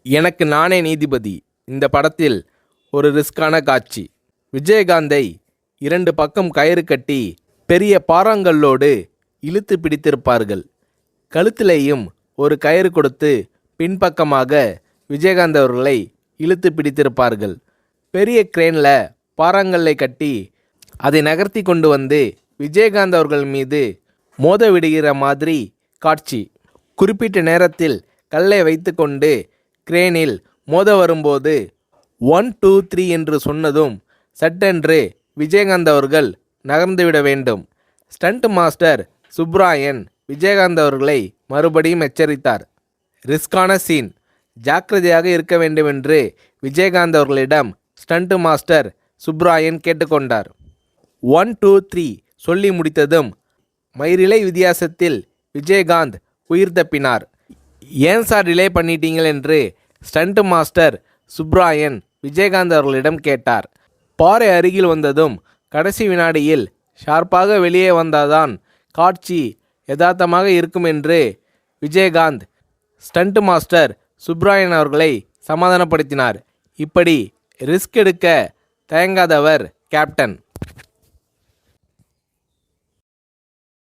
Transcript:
எனக்கு நானே நீதிபதி. இந்த படத்தில் ஒரு ரிஸ்கான காட்சி. விஜயகாந்தை 2 பக்கம் கயிறு கட்டி பெரிய பாறாங்கல்லோடு இழுத்து பிடித்திருப்பார்கள். கழுத்திலேயும் ஒரு கயிறு கொடுத்து பின்பக்கமாக விஜயகாந்த் அவர்களை இழுத்து பிடித்திருப்பார்கள். பெரிய கிரேனில் பாறாங்கல்லை கட்டி அதை நகர்த்தி கொண்டு வந்து விஜயகாந்த் அவர்கள் மீது மோத விடுகிற மாதிரி காட்சி. குறிப்பிட்ட நேரத்தில் கல்லை வைத்து கொண்டு கிரேனில் மோத வரும்போது 1 2 3 என்று சொன்னதும் சட்டென்று விஜயகாந்த் அவர்கள் நகர்ந்துவிட வேண்டும். ஸ்டண்ட் மாஸ்டர் சுப்ராயன் விஜயகாந்த் அவர்களை மறுபடியும் எச்சரித்தார். ரிஸ்கான சீன், ஜாக்கிரதையாக இருக்க வேண்டுமென்று விஜயகாந்த் அவர்களிடம் ஸ்டண்ட் மாஸ்டர் சுப்ராயன் கேட்டுக்கொண்டார். 1 2 3 சொல்லி முடித்ததும் மயிரிழை வித்தியாசத்தில் விஜயகாந்த் உயிர் தப்பினார். ஏன் சார் டிலே பண்ணிட்டீங்கள் என்று ஸ்டண்ட் மாஸ்டர் சுப்ராயன் விஜயகாந்த் அவர்களிடம் கேட்டார். பாறை அருகில் வந்ததும் கடைசி வினாடியில் ஷார்ப்பாக வெளியே வந்தாதான் காட்சி யதார்த்தமாக இருக்கும் என்று விஜயகாந்த் ஸ்டண்ட் மாஸ்டர் சுப்ராயன் அவர்களை சமாதானப்படுத்தினார். இப்படி ரிஸ்க் எடுக்க தயங்காதவர் கேப்டன்.